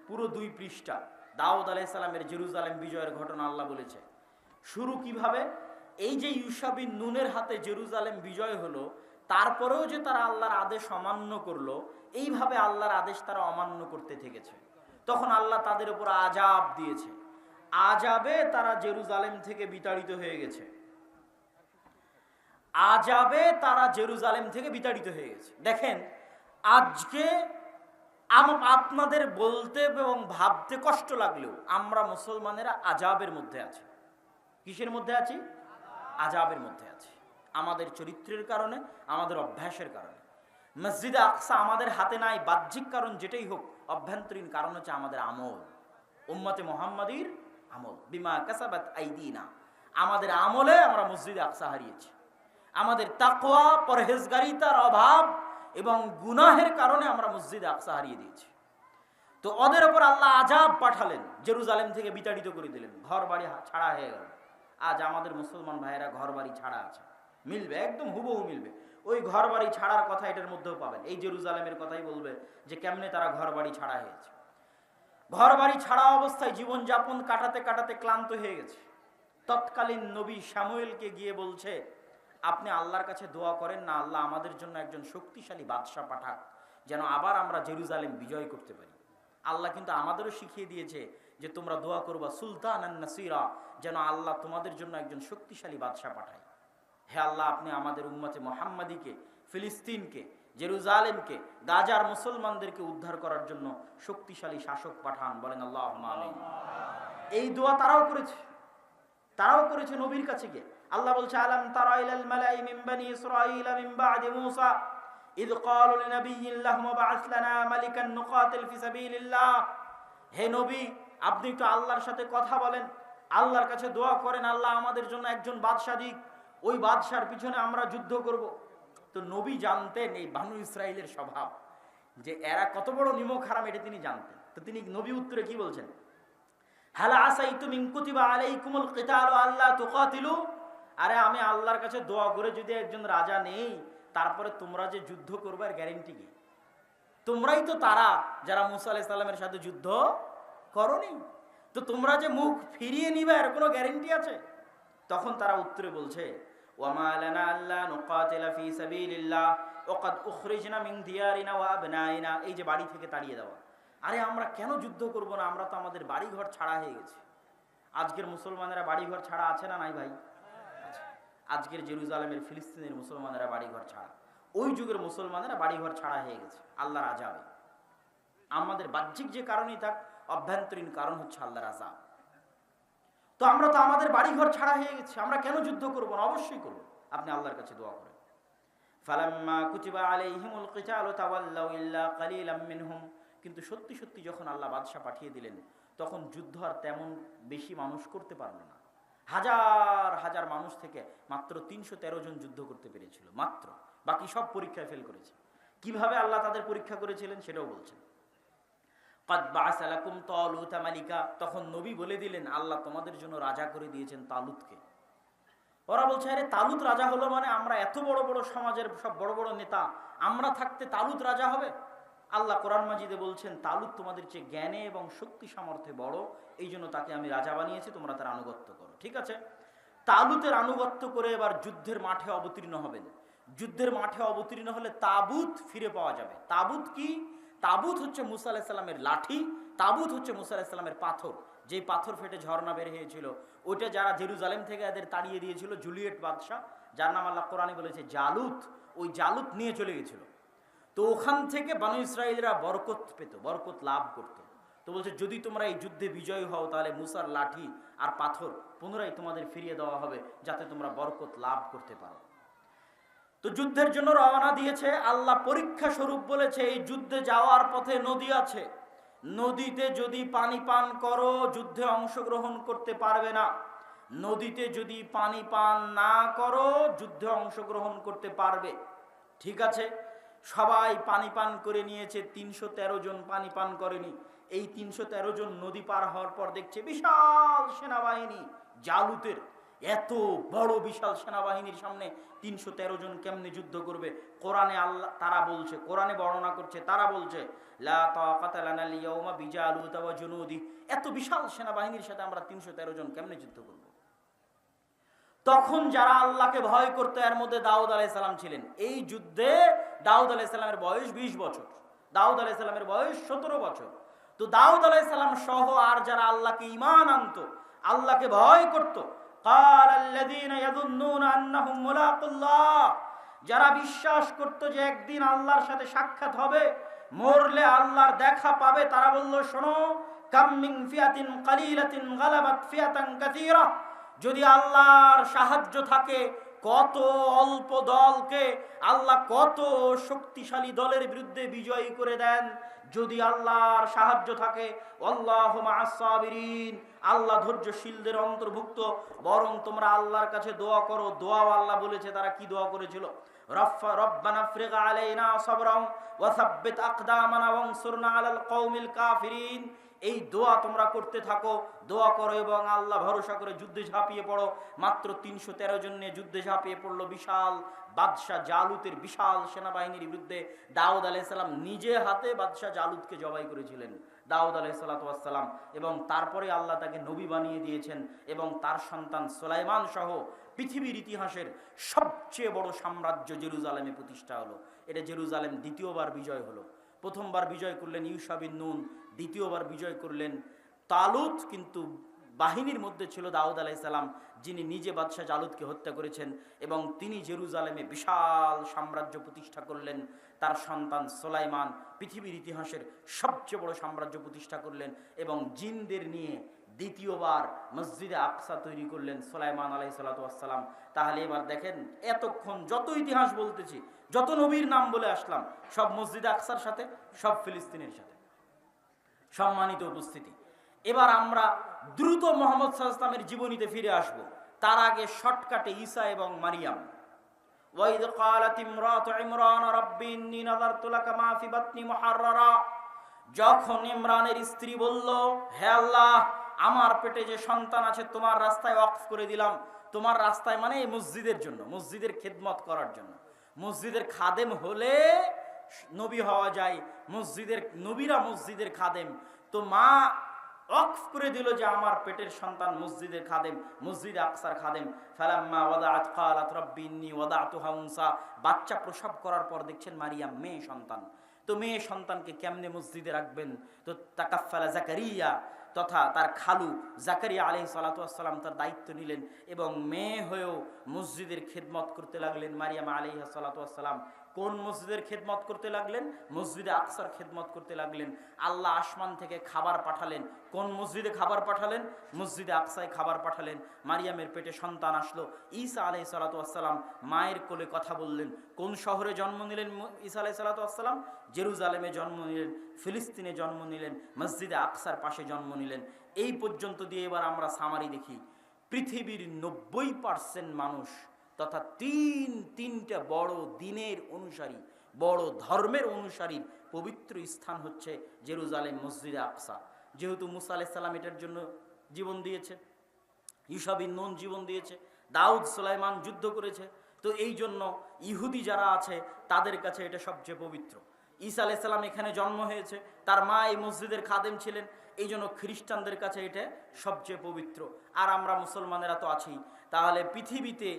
পুরো 2 পৃষ্ঠা। দাউদ আলাইহিস সালামের জেরুজালেম বিজয়ের ঘটনা আল্লাহ বলেছে। শুরু কিভাবে, এই যে ইউশা বিন নুনের হাতে জেরুজালেম বিজয় হলো, তারপরেও যে তারা আল্লাহর আদেশ অমান্য করলো, এইভাবে আল্লাহর আদেশ তারা অমান্য করতে থেকেছে। তখন আল্লাহ তাদের উপর আযাব দিয়েছে। আযাবে তারা জেরুজালেম থেকে বিতাড়িত হয়ে গেছে। আযাবে তারা জেরুজালেম থেকে বিতাড়িত হয়ে গেছে। দেখেন, আজকে আপনাদের বলতে এবং ভাবতে কষ্ট লাগলেও আমরা মুসলমানেরা আযাবের মধ্যে আছি। কিসের মধ্যে আছি? আযাবের মধ্যে আছি। আমাদের চরিত্রের কারণে, আমাদের অভ্যাসের কারণে। মসজিদে আকসা আমাদের হাতে নাই, বাহ্যিক কারণ যেটাই হোক, অভ্যন্তরীণ কারণ হচ্ছে আমাদের আমল, উম্মতে মুহাম্মাদির আমল। বিমা কাসাবাত আইদিনা, আমাদের আমলে আমরা মসজিদে আকসা হারিয়েছি। আমাদের তাকওয়া, পরহেজগারিতার অভাব এবং গুনাহের কারণে আমরা মসজিদে আকসা হারিয়ে দিয়েছি। তো ওদের উপর আল্লাহ আযাব পাঠালেন, জেরুজালেম থেকে বিতাড়িত করে দিলেন, ঘর বাড়ি ছাড়া হয়ে গেল। আজ আমাদের মুসলমান ভাইয়েরা ঘর বাড়ি ছাড়া আছে, মিলবে, একদম হুবহু মিলবে। ওই ঘর বাড়ি ছাড়ার কথা এটার মধ্যেও পাবেন। এই জেরুজালেমের কথাই বলবে যে কেমনে তারা ঘর বাড়ি ছাড়া হয়েছে। ঘর বাড়ি ছাড়া অবস্থায় জীবনযাপন কাটাতে কাটাতে ক্লান্ত হয়ে গেছে। তৎকালীন নবী শামুয়েলকে গিয়ে বলছে, আপনি আল্লাহর কাছে দোয়া করেন না, আল্লাহ আমাদের জন্য একজন শক্তিশালী বাদশা পাঠাক, যেন আবার আমরা জেরুজালেম বিজয় করতে পারি। আল্লাহ কিন্তু আমাদেরও শিখিয়ে দিয়েছে যে তোমরা দোয়া করবা সুলতানান নাসিরা, যেন আল্লাহ তোমাদের জন্য একজন শক্তিশালী বাদশা পাঠায়। হে আল্লাহ, আপনি আমাদের উম্মতে মুহাম্মাদিকে, ফিলিস্তিনকে, জেরুজালেমকে, গাজার মুসলমানদেরকে উদ্ধার করার জন্য শক্তিশালী শাসক পাঠান। বলেন আল্লাহুম্মা আমিন। এই দোয়া তারাও করেছে নবীর কাছে গিয়ে। আল্লাহ বলছে, আলাম তারা ইলাল মালাই মিন বানি ইসরাঈল মিন বাদি মূসা ইয ক্বালু লিনাবিয়্যিন লাহুম বা'আস লানা মালিকান নুকাতিল ফি সাবিলিল্লাহ। হে নবী, আপনি একটু আল্লাহর সাথে কথা বলেন, আল্লাহর কাছে দোয়া করেন, আল্লাহ আমাদের জন্য একজন বাদশা দিক, ওই বাদশার পিছনে আমরা যুদ্ধ করব। তো নবী জানতেন এই বানু ইসরাইলের স্বভাব, যে এরা কত বড় নিমক হারাম, এটা তিনি জানতেন। তো তিনি নবী উত্তরে কি বলছেন, হাল আসাইতুম ইন কুতিবা আলাইকুমুল কিতালু আল্লা তুকাতিলু। আরে আমি আল্লাহর কাছে দোয়া করে যদি একজন রাজা নেই, তারপরে তোমরা যে যুদ্ধ করবে এর গ্যারান্টি কি? তোমরাই তো তারা যারা মুসা আলাইহিস সালামের সাথে যুদ্ধ করনি, তো তোমরা যে মুখ ফিরিয়ে নিবে এর কোনো গ্যারান্টি আছে? তখন তারা উত্তরে বলছে, ওয়ামা লানা আল্লা নুকাতিলা ফি সাবিলিল্লাহ ওয়া ক্বাদ উখরিজনা মিন দিয়ারিনা ওয়া আবনাইনা। এই যে বাড়ি থেকে তাড়িয়ে দেওয়া, আরে আমরা কেন যুদ্ধ করব না? আমরা তো আমাদের বাড়িঘর ছাড়া হয়ে গেছি। আজকের মুসলমানেরা বাড়িঘর ছাড়া আছে না নাই ভাই? আজকের জেরুজালেমের, ফিলিস্তিনের মুসলমানেরা বাড়িঘর ছাড়া, ওই যুগের মুসলমানেরা বাড়িঘর ছাড়া হয়ে গেছে আল্লাহর আযাবে। আমাদের বাহ্যিক যে কারণই থাক, অভ্যন্তরীণ কারণ হচ্ছে আল্লাহর আযাব। তো আমরা তো আমাদের বাড়িঘর ছাড়া হয়ে গেছি, আমরা কেন যুদ্ধ করব না? অবশ্যই করব। আপনি আল্লাহর কাছে দোয়া করেন। ফালাম্মা কুতিবা আলাইহিমুল কিতালু তাওয়াল্লাউ ইল্লা কালিলাম মিনহুম। কিন্তু সত্যি সত্যি যখন আল্লাহ বাদশা পাঠিয়ে দিলেন, তখন যুদ্ধ আর তেমন বেশি মানুষ করতে পারলো না। হাজার হাজার মানুষ থেকে মাত্র 313 জন যুদ্ধ করতে পেরেছিল, মাত্র। বাকি সব পরীক্ষায় ফেল করেছে। কিভাবে আল্লাহ তাদের পরীক্ষা করেছিলেন সেটাও বলছেন। ক্বাদ বা'আসা লাকুম তালুতা মালিকা। তখন নবী বলে দিলেন, আল্লাহ তোমাদের জন্য রাজা করে দিয়েছেন তালুতকে। ওরা বলছে, আরে তালুত রাজা হলো মানে? আমরা এত বড় বড় সমাজের সব বড় বড় নেতা, আমরা থাকতে তালুত রাজা হবে? আল্লাহ কোরআন মাজিদে বলছেন, তালুত তোমাদের চেয়ে জ্ঞানে এবং শক্তি সামর্থ্যে বড়, এই জন্য তাকে আমি রাজা বানিয়েছি, তোমরা তার আনুগত্য করো। ঠিক আছে, তালুতের আনুগত্য করে এবার যুদ্ধের মাঠে অবতীর্ণ হবেন। যুদ্ধের মাঠে অবতীর্ণ হলে তাবুত ফিরে পাওয়া যাবে। তাবুত কি? তাবুত হচ্ছে মুসা আলাইহিস সালামের লাঠি, তাবুত হচ্ছে মুসা আলাইহিস সালামের পাথর, যেই পাথর ফেটে ঝর্ণা বের হয়েছিল। ওইটা যারা জেরুজালেম থেকে এদের তাড়িয়ে দিয়েছিল, জুলিয়েট বাদশাহ, যার নাম আল্লাহ কোরআনে বলেছে জালুত, ওই জালুত নিয়ে চলে গেছিল। তো ওখান থেকে বানু ইসরাইলরা বরকত পেত, বরকত লাভ করত। তো বলছে, যদি তোমরা এই যুদ্ধে বিজয়ী হও, তাহলে মুসার লাঠি আর পাথর পুনরায় তোমাদের ফিরিয়ে দেওয়া হবে, যাতে তোমরা বরকত লাভ করতে পারো। তো যুদ্ধের জন্য রওনা দিয়েছে। আল্লাহ পরীক্ষা স্বরূপ বলেছে, এই যুদ্ধে যাওয়ার পথে নদী আছে, নদীতে যদি পানি পান করো যুদ্ধে অংশগ্রহণ করতে পারবে না। নদীতে যদি পানি পান না করো যুদ্ধে অংশগ্রহণ করতে পারবে। ঠিক আছে, সবাই পানি পান করে নিয়েছে, 313 জন পানি পান করেনি। এই 313 জন নদী পার হওয়ার পর দেখছে বিশাল সেনাবাহিনী জালুতের, এত বড় বিশাল সেনাবাহিনীর সামনে ৩১৩ জন কেমনে যুদ্ধ করবে? কোরআনে আল্লাহ তারা বলছে, কোরআনে বর্ণনা করছে, তারা বলছে লা তাকাতা লানা আল-ইয়াওমা বিজালুত ওয়া জুনুদি, এত বিশাল সেনাবাহিনীর সাথে আমরা ৩১৩ জন কেমনে যুদ্ধ করব? তখন যারা আল্লাহকে ভয় করতো এর মধ্যে দাউদ আলাইহিস সালাম ছিলেন। এই যুদ্ধে দাউদ আলাইহিস সালামের বয়স ২০ বছর, দাউদ আলাইহিস সালামের বয়স ১৭ বছর। তো দাউদ আলাইহিস সালাম সহ আর যারা আল্লাহকে ঈমান আনতো, আল্লাহকে ভয় করত, কালাল্লাযীনা ইয়াযুন্নুনা আন্নাহুম মুলাকুল্লাহ, যারা বিশ্বাস করত যে একদিন আল্লাহর সাথে সাক্ষাৎ হবে, মরলে আল্লাহর দেখা পাবে, তারা বলল, শোনো, কাম মিন ফিয়াতিন কালিলাতিন গালাবাত ফিয়াতান কাসীরা, যদি আল্লাহর সাহায্য থাকে, কত অল্প দলকে আল্লাহ কত শক্তিশালী দলের বিরুদ্ধে বিজয়ী করে দেন। যদি আল্লাহর সাহায্য থাকে, আল্লাহু মা'আস সাবিরিন, আল্লাহ ধৈর্যশীলদের অন্তর্ভুক্ত। বরং তোমরা আল্লাহর কাছে দোয়া করো। দোয়াও আল্লাহ বলেছে, তারা কি দোয়া করেছিল? রব্বানা আফরিগ আলাইনা সাবরান ওয়া সাব্বিত আকদামানা ওয়ানসুরনা আলাল কওমিল কাফিরিন। এই দোয়া তোমরা করতে থাকো, দোয়া করো এবং আল্লাহ ভরসা করে যুদ্ধে ঝাঁপিয়ে পড়ো। মাত্র ৩১৩ জন নিয়ে যুদ্ধে ঝাঁপিয়ে পড়লো বিশাল বাদশাহ জালুতের বিশাল সেনাবাহিনীর বিরুদ্ধে। দাউদ আলাইহিস সালাম নিজে হাতে বাদশাহ জালুতকে জবাই করেছিলেন, দাউদ আলাইহিস সালাম। এবং তারপরে আল্লাহ তাকে নবী বানিয়ে দিয়েছেন এবং তার সন্তান সুলাইমান সহ পৃথিবীর ইতিহাসের সবচেয়ে বড় সাম্রাজ্য জেরুজালেমে প্রতিষ্ঠা হলো। এটা জেরুজালেম দ্বিতীয়বার বিজয় হলো। প্রথমবার বিজয় করলেন ইউশা বিন নুন, দ্বিতীয়বার বিজয় করলেন তালুত। কিন্তু বাহিনীর মধ্যে ছিল দাউদ আলাইহিস সালাম, যিনি নিজে বাদশাহ জালুতকে হত্যা করেছেন এবং তিনি জেরুজালেমে বিশাল সাম্রাজ্য প্রতিষ্ঠা করলেন। তার সন্তান সুলাইমান পৃথিবীর ইতিহাসের সবচেয়ে বড় সাম্রাজ্য প্রতিষ্ঠা করলেন এবং জিনদের নিয়ে দ্বিতীয়বার মসজিদে আকসা তৈরি করলেন সুলাইমান আলাইহিস সালাম। তাহলে এবার দেখেন, এতক্ষণ যত ইতিহাস বলতেছি, যত নবীর নাম বলে আসলাম, সব মসজিদে আকসার সাথে, সব ফিলিস্তিনের সাথে। সম্মানিত উপস্থিতি, এবার আমরা দ্রুত মুহাম্মদ সাল্লাল্লাহু আলাইহি ওয়াসাল্লামের জীবনীতে ফিরে আসব। তার আগে শর্টকাটে ঈসা এবং মারিয়াম। ওয়াইদ ক্বালাত ইমরাতু ইমরান রাব্বি ইন্নী নাযারতু লাকা মা ফি বাতনি মুহাররারা, যখন ইমরানের স্ত্রী বলল, হে আল্লাহ, আমার পেটে যে সন্তান আছে তোমার রাস্তায় ওয়াকফ করে দিলাম। তোমার রাস্তায় মানে এই মসজিদের জন্য, মসজিদের খেদমত করার জন্য। মসজিদের খাদেম হলে নবী হওয়া যায়, মসজিদের নবীরা মসজিদের খাদেম। তো মা ওয়াকফ করে দিল যে আমার পেটের সন্তান মসজিদের খাদেম, মসজিদে আকসার খাদেম। ফালাম্মা ওয়াদাআত ক্বালাত রাব্বি ইন্নী ওয়াদাতুহা উনসা, বাচ্চা প্রসব করার পর দেখছেন মারিয়াম মেয়ে সন্তান। তো মেয়ে সন্তানকে কেমনে মসজিদে রাখবেন? তো তাকাফফালা জাকারিয়া তথা তার খালু জাকারিয়া আলাইহিস সালাতু ওয়াস সালাম তার দায়িত্ব নিলেন এবং মেয়ে হয়েও মসজিদের খেদমত করতে লাগলেন মারিয়াম আলাইহিস সালাতু ওয়াস সালাম। কোন মসজিদের খেদমত করতে লাগলেন? মসজিদে আকসার খেদমত করতে লাগলেন। আল্লাহ আসমান থেকে খাবার পাঠালেন। কোন মসজিদে খাবার পাঠালেন? মসজিদে আকসায় খাবার পাঠালেন। মারিয়ামের পেটে সন্তান আসলো। ঈসা আলাইহিস সালাতু ওয়াস সালাম মায়ের কোলে কথা বললেন। কোন শহরে জন্ম নিলেন ঈসা আলাইহিস সালাতু ওয়াস সালাম? জেরুজালেমে জন্ম নিলেন, ফিলিস্তিনে জন্ম নিলেন, মসজিদে আকসার পাশে জন্ম নিলেন। এই পর্যন্ত দিয়ে এবার আমরা সামারি দেখি। পৃথিবীর ৯০% মানুষ তথা তিনটা বড় দিনের অনুসারী, বড় ধর্মের অনুসারীর পবিত্র স্থান হচ্ছে জেরুজালেম, মসজিদে আকসা। যেহেতু মুসা আলাইহিস সালাম এটার জন্য জীবন দিয়েছে, ইউশা বিন নুন জীবন দিয়েছে, দাউদ সুলাইমান যুদ্ধ করেছে, তো এই জন্য ইহুদি যারা আছে তাদের কাছে এটা সবচেয়ে পবিত্র। ঈসা আলাইহিস সালাম এখানে জন্ম হয়েছে, তার মা এই মসজিদের খাদেম ছিলেন, এই জন্য খ্রিস্টানদের কাছে এটা সবচেয়ে পবিত্র। আর আমরা মুসলমানেরা তো আছি। তাহলে পৃথিবীতে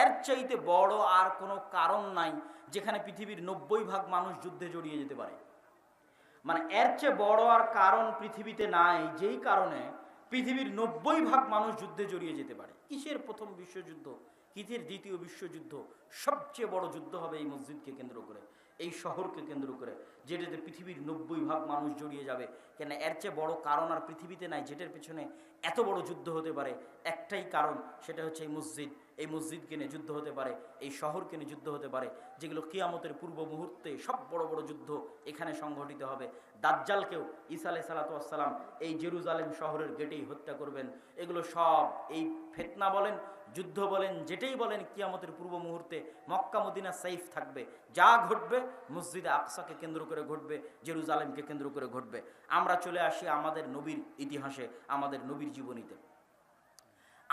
এর চাইতে বড় আর কোনো কারণ নাই যেখানে পৃথিবীর ৯০% মানুষ যুদ্ধে জড়িয়ে যেতে পারে। মানে এর চেয়ে বড় আর কারণ পৃথিবীতে নাই, যেই কারণে পৃথিবীর ৯০% মানুষ যুদ্ধে জড়িয়ে যেতে পারে। কিসের প্রথম বিশ্বযুদ্ধ, কিসের দ্বিতীয় বিশ্বযুদ্ধ, সবচেয়ে বড় যুদ্ধ হবে এই মসজিদকে কেন্দ্র করে, এই শহরকে কেন্দ্র করে, যেটাতে পৃথিবীর ৯০% মানুষ জড়িয়ে যাবে। কেন এর চেয়ে বড় কারণ আর পৃথিবীতে নাই যেটার পেছনে এত বড় যুদ্ধ হতে পারে। একটাই কারণ, সেটা হচ্ছে এই মসজিদ। এই মসজিদকে নিয়ে যুদ্ধ হতে পারে, এই শহরকে নিয়ে যুদ্ধ হতে পারে, যেগুলো কিয়ামতের পূর্ব মুহূর্তে সব বড় বড় যুদ্ধ এখানে সংঘটিত হবে। দাজ্জালকেও ঈসা আলাইহিস সালাতু ওয়াস সালাম এই জেরুজালেম শহরের গেটেই হত্যা করবেন। এগুলো সব এই ফিতনা বলেন, যুদ্ধ বলেন, যেটাই বলেন, কিয়ামতের পূর্ব মুহূর্তে মক্কা মদিনা সেফ থাকবে। যা ঘটবে মসজিদে আকসাকে কেন্দ্র করে ঘটবে, জেরুজালেমকে কেন্দ্র করে ঘটবে। আমরা চলে আসি আমাদের নবীর ইতিহাসে, আমাদের নবীর জীবনীতে।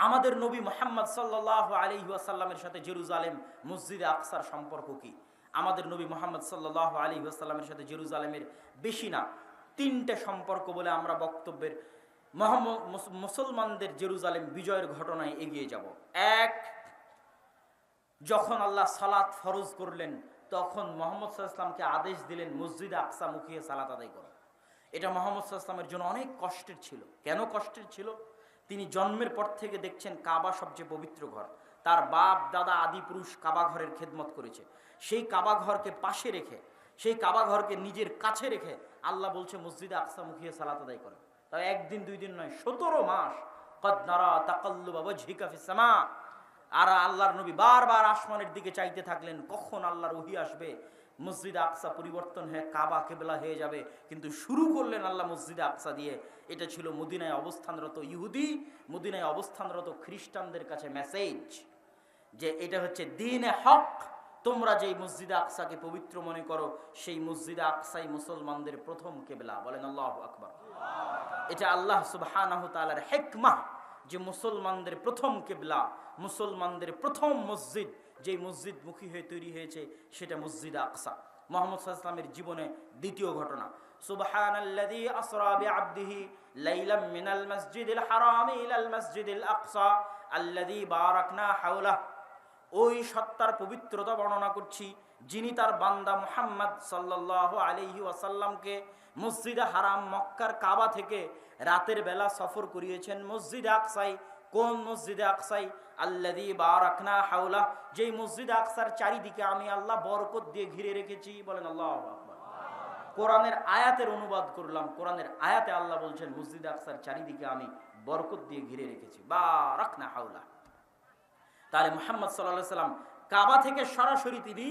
আমাদের নবী মুহাম্মদ সাল্লাল্লাহু আলাইহি ওয়াসাল্লামের সাথে জেরুজালেম মসজিদে আকসার সম্পর্ক কি? আমাদের নবী মুহাম্মদ সাল্লাল্লাহু আলাইহি ওয়াসাল্লামের সাথে জেরুজালেমের বেশি না 3টে সম্পর্ক বলে আমরা বক্তব্যের মুসলমানদের জেরুজালেম বিজয়ের ঘটনায় এগিয়ে যাব। এক, যখন আল্লাহ সালাত ফরজ করলেন তখন মুহাম্মদ সাল্লাল্লাহু আলাইহি ওয়াসাল্লামকে আদেশ দিলেন মসজিদে আকসা মুখিয়ে সালাত আদায় করো। এটা মুহাম্মদ সাল্লাল্লাহু আলাইহি ওয়াসাল্লামের জন্য অনেক কষ্টের ছিল। কেন কষ্টের ছিল? তিনি জন্মের পর থেকে দেখছেন কাবা সবচেয়ে পবিত্র ঘর, তার বাপ দাদা আদি পুরুষ কাবা ঘরের খেদমত করেছে, সেই কাবা ঘরকে পাশে রেখে, সেই কাবা ঘরকে নিজের কাছে রেখে আল্লাহ বলছে মসজিদে আকসা মুখিয়ে সালাত আদায় করো। তাই একদিন দুই দিন নয়, 17 মাস। কদ নারা তাকাল্লুবা ওয়াজহিকা ফিস সামা। আর আল্লাহর নবী বারবার আসমানের দিকে চাইতে থাকলেন কখন আল্লাহর ওহী আসবে, মসজিদে আকসা পরিবর্তন হয়ে কাবা কেবলা হয়ে যাবে। কিন্তু শুরু করলেন আল্লাহ মসজিদে আকসা দিয়ে। এটা ছিল মদিনায় অবস্থানরত ইহুদি, মদিনায় অবস্থানরত খ্রিস্টানদের কাছে মেসেজ যে এটা হচ্ছে দ্বীনে হক। তোমরা যেই মসজিদে আকসাকে পবিত্র মনে করো, সেই মসজিদে আকসাই মুসলমানদের প্রথম কেবলা। বলেন আল্লাহু আকবার। এটা আল্লাহ সুবহানাহু তাআলার হিকমাহ যে মুসলমানদের প্রথম কেবলা, মুসলমানদের প্রথম মসজিদ, যেই মসজিদ মুখী হয়ে তৈরি হয়েছে সেটা মসজিদে আকসা। মুহাম্মদ সাল্লাল্লাহু আলাইহি ওয়াসাল্লামের জীবনে দ্বিতীয় ঘটনা, সুবহানাল্লাযী আসরা বিআবদিহি লাইলাম মিনাল মাসজিদিল হারামি ইলাল মাসজিদিল আকসা আল্লাযী বারাকনা হাওলাহু। ওই সত্তার পবিত্রতা বর্ণনা করছি যিনি তার বান্দা মুহাম্মদ সাল্লাল্লাহু আলাইহি ওয়াসাল্লামকে মসজিদে হারাম মক্কার কাবা থেকে রাতের বেলা সফর করিয়েছেন মসজিদে আকসায়। কোন মসজিদে আকসাই? আল্লাযী বারাকনা হাওলা, যেই মসজিদে আকসার চারিদিকে আমি আল্লাহ বরকত দিয়ে ঘিরে রেখেছি। বলেন আল্লাহু আকবার। কোরআনের আয়াতের অনুবাদ করলাম, কোরআনের আয়াতে আল্লাহ বলছেন মসজিদে আকসার চারিদিকে আমি বরকত দিয়ে ঘিরে রেখেছি, বারাকনা হাওলা। তাহলে মুহাম্মদ সাল্লাল্লাহু আলাইহি ওয়াসাল্লাম কাবা থেকে সরাসরি তিনি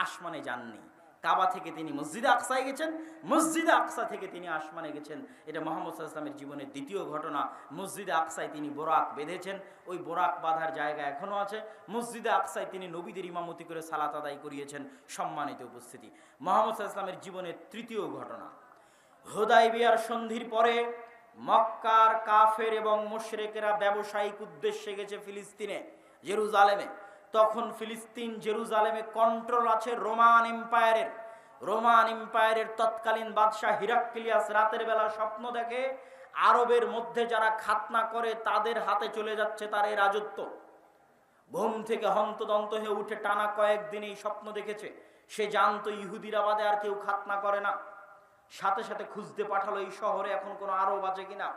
আসমানে যাননি, কাবা থেকে তিনি মসজিদে আকসায় গেছেন, মসজিদে আকসা থেকে তিনি আসমানে গেছেন। এটা মুহাম্মদ সাল্লাল্লাহু আলাইহি ওয়াসাল্লামের জীবনের দ্বিতীয় ঘটনা। মসজিদে আকসায় তিনি বোরাক বেঁধেছেন, ওই বোরাক বাঁধার জায়গা এখনো আছে। মসজিদে আকসায় তিনি নবীদের ইমামতি করে সালাত আদায় করিয়েছেন। সম্মানিত উপস্থিতি, মুহাম্মদ সাল্লাল্লাহু আলাইহি ওয়াসাল্লামের জীবনের তৃতীয় ঘটনা, হুদায়বিয়ার সন্ধির পরে মক্কার কাফের এবং মুশরিকেরা ব্যবসায়িক উদ্দেশ্যে গেছে ফিলিস্তিনে, জেরুজালেমে। তখন ফিলিস্তিন জেরুজালেমে কন্ট্রোল আছে রোমান এম্পায়ারের। রোমান এম্পায়ারের তৎকালীন বাদশাহ হিরাক্লিয়াস রাতের বেলা স্বপ্ন দেখে আরবের মধ্যে যারা খাতনা করে তাদের হাতে চলে যাচ্ছে তার এই রাজত্ব। ঘুম থেকে হন্তদন্ত হয়ে উঠে টানা কয়েকদিন এই স্বপ্ন দেখেছে। সে জানতো ইহুদিরা বাদে আর কেউ খাতনা করে না। সাথে সাথে খুঁজতে পাঠালো এই শহরে এখন কোনো আরব আছে কিনা।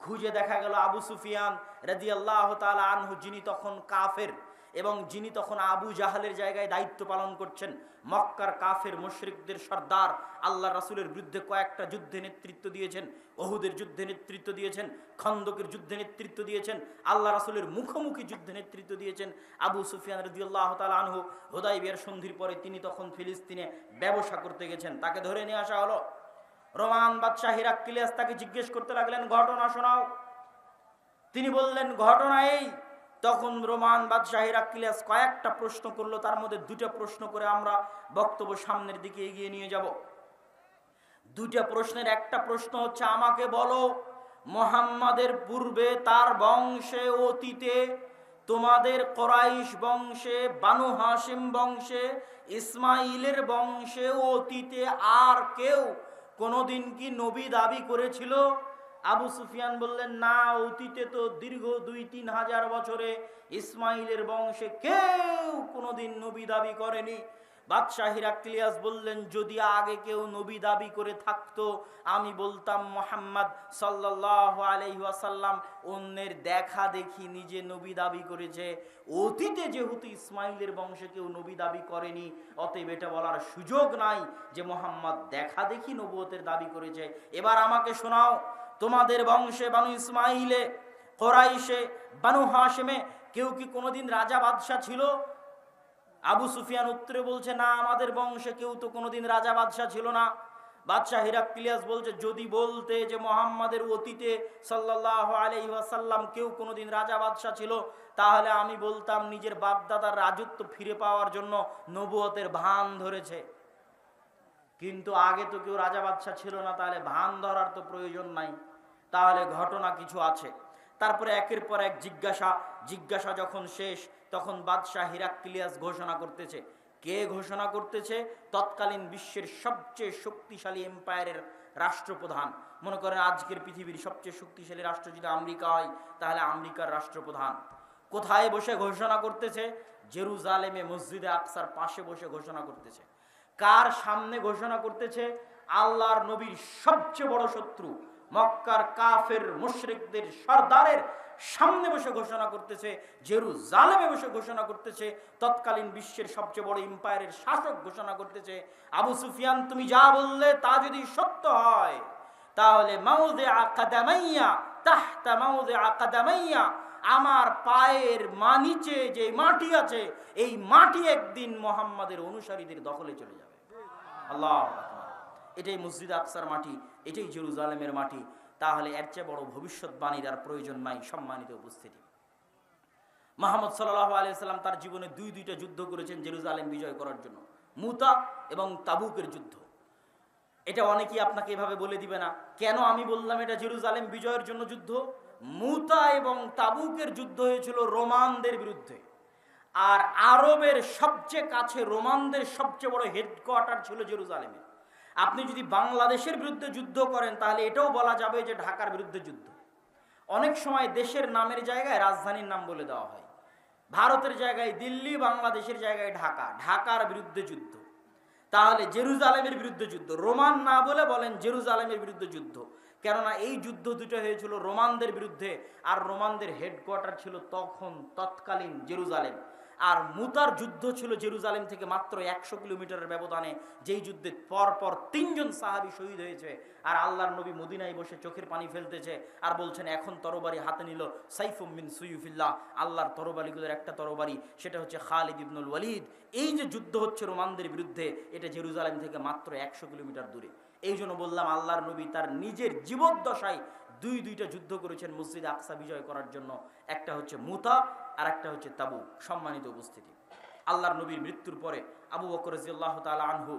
খুঁজে দেখা গেল আবু সুফিয়ান রাদিয়াল্লাহু তাআলা আনহু, যিনি তখন কাফের এবং যিনি তখন আবু জাহালের জায়গায় দায়িত্ব পালন করছেন, মক্কার কাফের মুশরিকদের সর্দার, আল্লাহ রাসূলের বিরুদ্ধে কয়েকটা যুদ্ধে নেতৃত্ব দিয়েছেন, ওহুদের যুদ্ধে নেতৃত্ব দিয়েছেন, খন্দকের যুদ্ধে নেতৃত্ব দিয়েছেন, আল্লাহ রাসূলের মুখোমুখি যুদ্ধে নেতৃত্ব দিয়েছেন আবু সুফিয়ান রাদিয়াল্লাহু তাআলা আনহু। হুদায়বিয়ার সন্ধির পরে তিনি তখন ফিলিস্তিনে ব্যবসা করতে গেছেন, তাকে ধরে নিয়ে আসা হলো। রোমান বাদশাহ হিরাক্লিয়াস তাকে জিজ্ঞেস করতে লাগলেন, ঘটনা শোনাও। তিনি বললেন ঘটনা এই। তখন রোমান বাদশাহ হিরাক্লিয়াস কয়েকটা প্রশ্ন করলো, তার মধ্যে দুটো প্রশ্ন করে আমরা বক্তব্য সামনের দিকে এগিয়ে নিয়ে যাব। দুটো প্রশ্নের একটা প্রশ্ন হচ্ছে, আমাকে বলো মুহাম্মাদের পূর্বে তার বংশে অতীতে তোমাদের কুরাইশ বংশে, বানু হাশিম বংশে, ইসমাইলের বংশে অতীতে আর কেউ কোনোদিন কি নবী দাবি করেছিল? আবু সুফিয়ান বললেন, না, অতীতে তো দীর্ঘ 2-3 হাজার বছরে ইসমাইলের বংশে কেউ কোনোদিন নবী দাবি করেনি। বাদশাহ হিরাক্লিয়াস বললেন, যদি আগে কেউ নবী দাবি করে থাকতো আমি বলতাম মুহাম্মদ সাল্লাল্লাহু আলাইহি ওয়াসাল্লাম অন্যের দেখা দেখি নিজে নবী দাবি করেছে। অতীতে যেহেতু ইসমাইলের বংশে কেউ নবী দাবি করেনি, অতএব এটা বলার সুযোগ নাই যে মুহাম্মদ দেখা দেখি নবুয়তের দাবি করেছে। এবার আমাকে শোনাও, তোমাদের বংশে বানু ইসমাইলে, কুরাইশে, বানু হাশিমে কেউ কি কোনোদিন রাজা বাদশাহ ছিল? আবু সুফিয়ান উত্তরে বলছে, না, আমাদের বংশে কেউ তো কোনোদিন রাজা বাদশাহ ছিল না। বাদশাহ হিরাক্লিয়াস বলছে, যদি বলতে যে মুহাম্মাদের অতীতে সাল্লাল্লাহু আলাইহি ওয়াসাল্লাম কেউ কোনোদিন রাজা বাদশাহ ছিল, তাহলে আমি বলতাম নিজের বাপদাদার রাজত্ব ফিরে পাওয়ার জন্য নবুয়তের ভান ধরেছে। কিন্তু আগে তো কেউ রাজা বাদশাহ ছিল না, তাহলে ভান ধরার তো প্রয়োজন নাই। তাহলে ঘটনা কিছু আছে। তারপরে একের পর এক জিজ্ঞাসা যখন শেষ, তখন বাদশাহ হিরাক্লিয়াস ঘোষণা করতেছে। কে ঘোষণা করতেছে? তৎকালীন বিশ্বের সবচেয়ে শক্তিশালী এম্পায়ারের রাষ্ট্রপ্রধান। মনে করেন আজকের পৃথিবীর সবচেয়ে শক্তিশালী রাষ্ট্র যদি আমেরিকা হয়, তাহলে আমেরিকার রাষ্ট্রপ্রধান কোথায় বসে ঘোষণা করতেছে? জেরুজালেমে মসজিদে আকসার পাশে বসে ঘোষণা করতেছে। কার সামনে ঘোষণা করতেছে? আল্লাহর নবীর সবচেয়ে বড় শত্রু মক্কার কাফের মুশরিকদের সর্দারের সামনে বসে ঘোষণা করতেছে, জেরুজালেমে বসে ঘোষণা করতেছে। তৎকালীন বিশ্বের সবচেয়ে বড় এম্পায়ারের শাসক ঘোষণা করতেছে, আবু সুফিয়ান তুমি যা বললে তা যদি সত্য হয়, তাহলে মাউযে আকাদামাইয়া তাহতা মাউযে আকাদামাইয়া, আমার পায়ের নিচে যে মাটি আছে, এই মাটি একদিন মুহাম্মাদের অনুসারীদের দখলে চলে যাবে। আল্লাহু আকবার। এটাই মসজিদ আকসার মাটি, এটাই জেরুজালেমের মাটি। তাহলে এর চেয়ে বড় ভবিষ্যৎবাণীর আর প্রয়োজন নাই। সম্মানিত উপস্থিতি, মুহাম্মদ সাল্লাল্লাহু আলাইহি সাল্লাম তার জীবনে দুইটা যুদ্ধ করেছেন জেরুজালেম বিজয় করার জন্য, মুতা এবং তাবুকের যুদ্ধ। এটা অনেকেই আপনাকে এভাবে বলে দিবে না। কেন আমি বললাম এটা জেরুজালেম বিজয়ের জন্য যুদ্ধ? মুতা এবং তাবুকের যুদ্ধ হয়েছিল রোমানদের বিরুদ্ধে, আর আরবের সবচেয়ে কাছে রোমানদের সবচেয়ে বড় হেডকোয়ার্টার ছিল জেরুজালেমে। আপনি যদি বাংলাদেশের বিরুদ্ধে যুদ্ধ করেন, তাহলে এটাও বলা যাবে যে ঢাকার বিরুদ্ধে যুদ্ধ। অনেক সময় দেশের নামের জায়গায় রাজধানীর নাম বলে দেওয়া হয়। ভারতের জায়গায় দিল্লি, বাংলাদেশের জায়গায় ঢাকা, ঢাকার বিরুদ্ধে যুদ্ধ। তাহলে জেরুজালেমের বিরুদ্ধে যুদ্ধ, রোমান না বলে বলেন জেরুজালেমের বিরুদ্ধে যুদ্ধ। কেননা এই যুদ্ধ দুটো হয়েছিল রোমানদের বিরুদ্ধে, আর রোমানদের হেডকোয়ার্টার ছিল তৎকালীন জেরুজালেম। আর মুতার যুদ্ধ ছিল জেরুজালেম থেকে মাত্র 100 কিলোমিটারের ব্যবধানে, যেই যুদ্ধে পরপর 3 জন সাহাবী শহীদ হয়েছে। আর আল্লাহর নবী মদিনায় বসে চোখের পানি ফেলতেছে আর বলছেন, এখন তরবারি হাতে নিল সাইফুম মিন সুয়ুফিল্লাহ, আল্লাহর তরবারিগুলোর একটা তরবারি, সেটা হচ্ছে খালিদ ইবনুল ওয়ালিদ। এই যে যুদ্ধ হচ্ছে রোমানদের বিরুদ্ধে, এটা জেরুজালেম থেকে মাত্র 100 কিলোমিটার দূরে। এই জন্য বললাম আল্লাহর নবী তার নিজের জীবদ্দশায় দুইটা যুদ্ধ করেছেন মসজিদ আকসা বিজয় করার জন্য। একটা হচ্ছে মুতা আর একটা হচ্ছে তাবুক। সম্মানিত উপস্থিতি, আল্লাহর নবীর মৃত্যুর পরে আবু বকর রাদিয়াল্লাহু তাআলা আনহু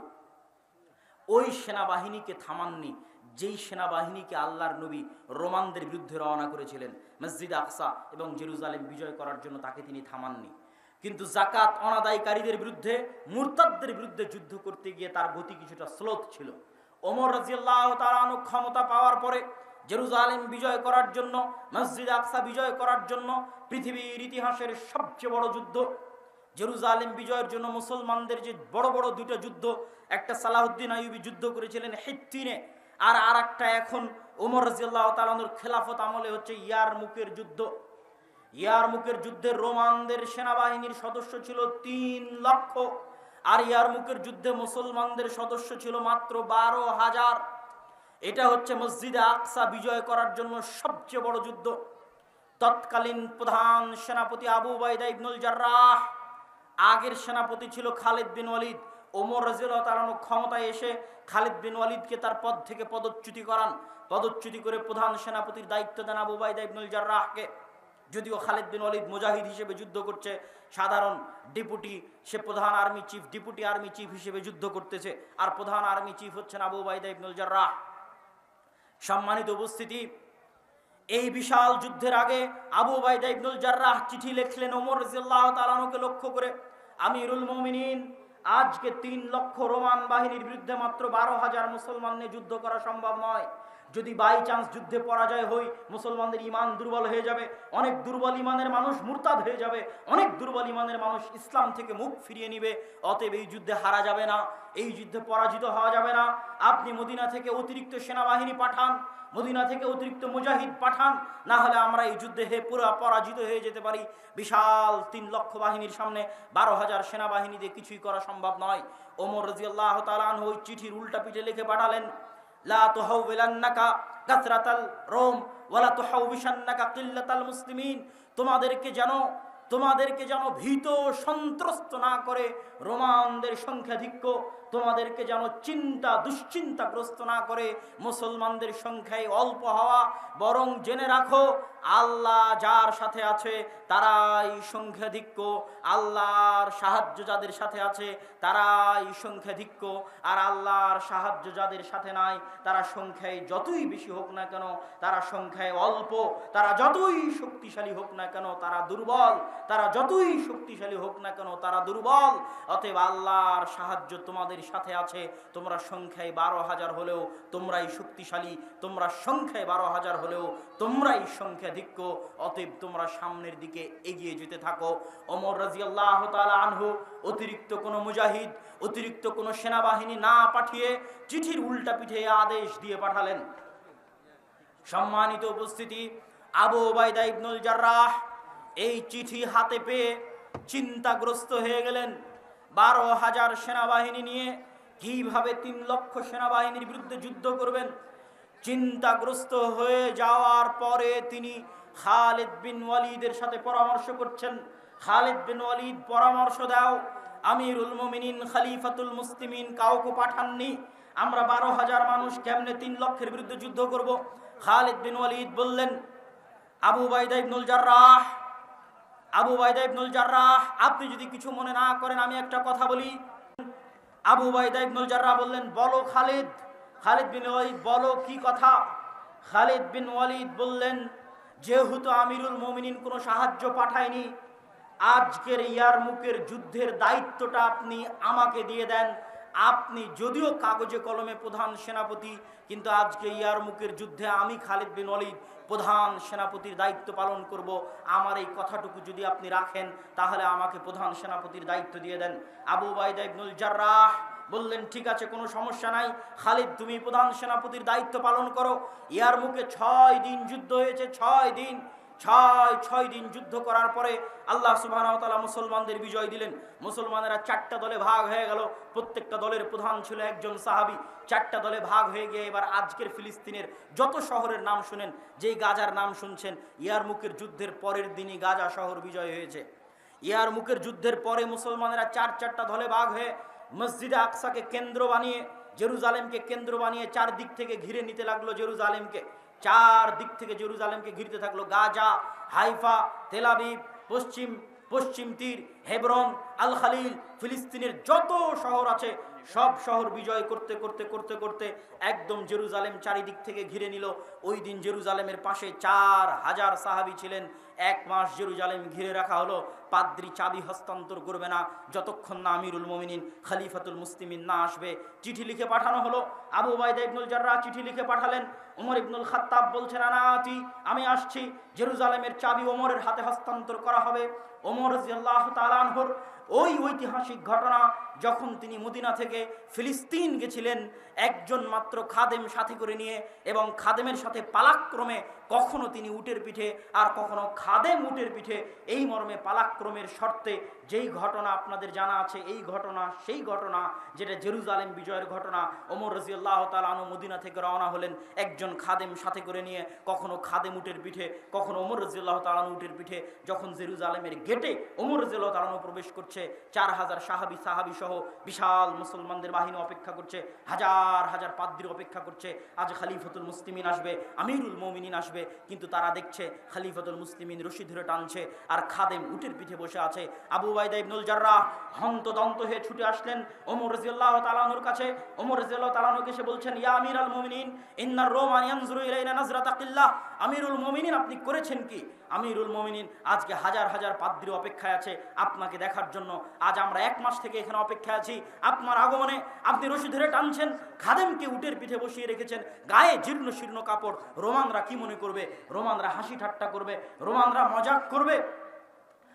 ওই সেনাবাহিনীকে থামাননি, যেই সেনাবাহিনীকে আল্লাহর নবী রোমানদের বিরুদ্ধে রওনা করেছিলেন মসজিদ আকসা এবং জেরুজালেম বিজয় করার জন্য, তাকে তিনি থামাননি। কিন্তু যাকাত অনাদায়কারীদের বিরুদ্ধে, মুরতাদদের বিরুদ্ধে যুদ্ধ করতে গিয়ে তার গতি কিছুটা স্লোথ ছিল। ওমর রাদিয়াল্লাহু তাআলা আনহু ক্ষমতা পাওয়ার পরে জেরুজালেম বিজয় করার জন্য, মসজিদ আকসা বিজয় করার জন্য, পৃথিবীর ইতিহাসের সবচেয়ে বড় যুদ্ধ জেরুজালেম বিজয়ের জন্য মুসলমানদের যে বড় বড় দুটো যুদ্ধ, একটা সালাহুদ্দিন আইয়ুবী যুদ্ধ করেছিলেন হিত্তিনে, আর একটা এখন ওমর রাদিয়াল্লাহু তাআলা আনহুর খেলাফত আমলে হচ্ছে ইয়ারমুকের যুদ্ধ। ইয়ারমুকের যুদ্ধে রোমানদের সেনাবাহিনীর সদস্য ছিল 3 লক্ষ, আর ইয়ারমুকের যুদ্ধে মুসলমানদের সদস্য ছিল মাত্র 12,000। এটা হচ্ছে মসজিদে আকসা বিজয় করার জন্য সবচেয়ে বড় যুদ্ধ। তৎকালীন প্রধান সেনাপতি আবু উবাইদা ইবনুল জাররাহ, আগের সেনাপতি ছিল খালিদ বিন ওয়ালিদ। ওমর রাদিয়াল্লাহু তাআলা ক্ষমতায় এসে খালিদ বিন ওয়ালিদকে তার পদ থেকে পদচ্যুতি করান। পদচ্যুতি করে প্রধান সেনাপতির দায়িত্ব দেন আবু উবাইদা ইবনুল জাররাহকে। যদিও খালিদ বিন ওয়ালিদ মুজাহিদ হিসেবে যুদ্ধ করছে, সাধারণ ডেপুটি, সে প্রধান army chief, deputy army chief হিসেবে যুদ্ধ করতেছে, আর প্রধান আর্মি চিফ হচ্ছেন আবু উবাইদা ইবনুল জাররাহ। সম্মানিত উপস্থিতি, এই বিশাল যুদ্ধের আগে আবু উবাইদা ইবনুল জাররাহ চিঠি লিখলেন ওমর রাদিয়াল্লাহু তাআলা আনহুকে লক্ষ্য করে, আমিরুল মুমিনিন, আজকে 3 লক্ষ রোমান বাহিনীর বিরুদ্ধে মাত্র 12,000 মুসলমান নিয়ে যুদ্ধ করা সম্ভব নয়। যদি বাই চান্স যুদ্ধে পরাজয় হই, মুসলমানদের ইমান দুর্বল হয়ে যাবে, অনেক দুর্বল ইমানের মানুষ মুরতাদ হয়ে যাবে, অনেক দুর্বল ইমানের মানুষ ইসলাম থেকে মুখ ফিরিয়ে নিবে। অতএব এই যুদ্ধে হারা যাবে না, এই যুদ্ধে পরাজিত হওয়া যাবে না। আপনি মদিনা থেকে অতিরিক্ত সেনাবাহিনী পাঠান, মদিনা থেকে অতিরিক্ত মুজাহিদ পাঠান, না হলে আমরা এই যুদ্ধে পুরো পরাজিত হয়ে যেতে পারি। বিশাল 3 লক্ষ বাহিনীর সামনে 12,000 সেনাবাহিনী দিয়ে কিছুই করা সম্ভব নয়। ওমর রাদিয়াল্লাহু তাআলা আনহু ওই চিঠির উল্টা পিঠে লিখে পাঠালেন, লা তুহাউবিলান্নাকা কাসরাতাল রোম ওয়ালা তুহাউবিশান্নাকা কিল্লাতাল মুসলিমিন, তোমাদেরকে যেন ভীত সন্ত্রস্ত না করে রোমানদের সংখ্যাধিক্য, তোমাদেরকে যেন চিন্তা দুশ্চিন্তাগ্রস্ত না করে মুসলমানদের সংখ্যায় অল্প হওয়া, বরং জেনে রাখো আল্লাহ যার সাথে আছে তারাই সংখ্যাধিক্য, আল্লাহর সাহায্য যাদের সাথে আছে তারাই সংখ্যাধিক্য, আর আল্লাহর সাহায্য যাদের সাথে নাই তারা সংখ্যায় যতই বেশি হোক না কেন তারা সংখ্যায় অল্প, তারা যতই শক্তিশালী হোক না কেন তারা দুর্বল, তারা যতই শক্তিশালী হোক না কেন তারা দুর্বল। অতএব আল্লাহর সাহায্য তোমাদের সাথে আছে। তোমরা সংখ্যায় 12,000 হলেও তোমরাই শক্তিশালী, তোমরা সংখ্যায় 12,000 হলেও তোমরাই সংখ্যাধিক্য। অতএব তোমরা সামনের দিকে এগিয়ে যেতে থাকো। ওমর রাদিয়াল্লাহু তাআলা আনহু অতিরিক্ত কোনো মুজাহিদ, অতিরিক্ত কোনো সেনাবাহিনী না পাঠিয়ে চিঠির উল্টা পিঠে আদেশ দিয়ে পাঠালেন। সম্মানিত উপস্থিতি, আবু উবাইদা ইবনুল জাররাহ এই চিঠি হাতে পেয়ে চিন্তাগ্রস্ত হয়ে গেলেন। 12,000 সেনাবাহিনী নিয়ে কিভাবে 3 লক্ষ সেনাবাহিনীর বিরুদ্ধে যুদ্ধ করবেন। চিন্তাগ্রস্ত হয়ে যাওয়ার পরে তিনি খালিদ বিন ওয়ালিদের সাথে পরামর্শ করছেন। খালিদ বিন ওয়ালিদ পরামর্শ দাও, আমিরুল মুমিনিন খলিফাতুল মুসলিমিন কাউকে পাঠাননি, আমরা 12,000 মানুষ কেমনে 3 লক্ষের বিরুদ্ধে যুদ্ধ করব। খালিদ বিন ওয়ালিদ বললেন, আবু উবাইদা ইবনুল জাররাহ, আবু উবাইদা ইবনুল জাররাহ, আপনি যদি কিছু মনে না করেন আমি একটা কথা বলি। আবু উবাইদা ইবনুল জাররাহ বললেন, বলো খালিদ। খালিদ বিন ওয়ালিদ, বলো কি কথা? খালিদ বিন ওয়ালিদ বললেন, যেহেতু আমিরুল মুমিনিন কোনো সাহায্য পাঠায়নি, আজকের ইয়ারমুকের যুদ্ধের দায়িত্বটা আপনি আমাকে দিয়ে দেন। আপনি যদিও কাগজে কলমে প্রধান সেনাপতি, কিন্তু আজকে ইয়ারমুকের যুদ্ধে আমি খালিদ বিন ওয়ালিদ প্রধান সেনাপতির দায়িত্ব পালন করব। আমার এই কথাটুকু যদি আপনি রাখেন তাহলে আমাকে প্রধান সেনাপতির দায়িত্ব দিয়ে দেন। আবু উবাইদা ইবনুল জাররাহ বললেন, ঠিক আছে, কোনো সমস্যা নাই, খালিদ তুমি প্রধান সেনাপতির দায়িত্ব পালন করো। ইয়ারমুকে 6 দিন যুদ্ধ হয়েছে, 6 দিন, 6 দিন যুদ্ধ করার পরে আল্লাহ সুবহানাহু ওয়া তাআলা মুসলমানদের বিজয় দিলেন। মুসলমানেরা 4টা দলে ভাগ হয়ে গেল, প্রত্যেকটা দলের প্রধান ছিল একজন সাহাবী। 4টা দলে ভাগ হয়ে গিয়ে এবার আজকের ফিলিস্তিনের যত শহরের নাম শুনেন, যেই গাজার নাম শুনছেন, ইয়ারমুকের যুদ্ধের পরের দিনই গাজা শহর বিজয় হয়েছে। ইয়ারমুকের যুদ্ধের পরে মুসলমানেরা 4টা দলে ভাগ হয়ে মসজিদে আকসাকে কেন্দ্র বানিয়ে, জেরুজালেমকে কেন্দ্র বানিয়ে 4 দিক থেকে ঘিরে নিতে লাগলো জেরুজালেমকে। 4 দিক থেকে জেরুজালেমকে ঘিরতে থাকলো। গাজা, হাইফা, তেল আবিব, পশ্চিম তীর, হেবরন, আল খালিল, ফিলিস্তিনের যত শহর আছে সব শহর বিজয় করতে করতে করতে করতে একদম জেরুজালেম চারিদিক থেকে ঘিরে নিল। ওই দিন জেরুজালেমের পাশে 4,000 সাহাবী ছিলেন। 1 মাস জেরুজালেম ঘিরে রাখা হলো। পাদ্রী চাবি হস্তান্তর করবে না যতক্ষণ না আমিরুল মুমিনিন খলিফাতুল মুসলিমিন না আসবে। চিঠি লিখে পাঠানো হলো। আবু উবাইদা ইবনুল জাররাহ চিঠি লিখে পাঠালেন। ওমর ইবনুল খাত্তাব বলছেন, আনাতি, আমি আসছি, জেরুজালেমের চাবি ওমরের হাতে হস্তান্তর করা হবে। ওমর রাদিয়াল্লাহু তাআলা আনহুর ওই ঐতিহাসিক ঘটনা, যখন তিনি মদিনা থেকে ফিলিস্তিন গেছিলেন একজন মাত্র খাদেম সাথে করে নিয়ে, এবং খাদেমের সাথে পালাক্রমে কখনো তিনি উটের পিঠে আর কখনো খাদেম উটের পিঠে, এই মর্মে পালাক্রমের শর্তে যেই ঘটনা আপনাদের জানা আছে, এই ঘটনা সেই ঘটনা যেটা জেরুজালেম বিজয়ের ঘটনা। ওমর রাদিয়াল্লাহু তাআলা আনহু মদিনা থেকে রওনা হলেন একজন খাদেম সাথে করে নিয়ে, কখনো খাদেম উটের পিঠে, কখনো ওমর রাদিয়াল্লাহু তাআলা আনহু উটের পিঠে। যখন জেরুজালেমের গেটে ওমর রাদিয়াল্লাহু তাআলা আনহু প্রবেশ করছে, 4,000 সাহাবী সহ বিশাল মুসলমানদের বাহিনী অপেক্ষা করছে, হাজার হাজার পাদ্রী অপেক্ষা করছে, আজ খলিফাতুল মুসলিমিন আসবে, আমিরুল মুমিনিন আসবে। কিন্তু তারা দেখছে খলিফাতুল মুসলিমিন রশি ধরে টানছে আর খাদেম উটের পিঠে বসে আছে। আবু উবাইদা ইবনুল জাররাহ হন্তদন্ত হয়ে ছুটে আসলেন ওমর রাদিয়াল্লাহু তাআলা আনহুর কাছে। ওমর রাদিয়াল্লাহু তাআলা আনহুকে এসে বলছেন, ইয়া আমিরাল মুমিনিন, ইন্নার রোমান ইয়ানজুরু ইলাইনা নাজরাতা কিল্লাহ। আমিরুল মুমিনিন, আপনি করেছেন কি? আমিরুল মুমিনিন, আজকে হাজার হাজার পাদ্রী অপেক্ষায় আছে আপনাকে দেখার জন্য। আজ আমরা 1 মাস থেকে এখানে অপেক্ষায় আছি আপনার আগমনে। আপনি রশি ধরে টানছেন, খাদেমকে উটের পিঠে বসিয়ে রেখেছেন, গায়ে জীর্ণ শীর্ণ কাপড়। রোমানরা কি মনে করবে? রোমানরা হাসি ঠাট্টা করবে, রোমানরা মজাক করবে,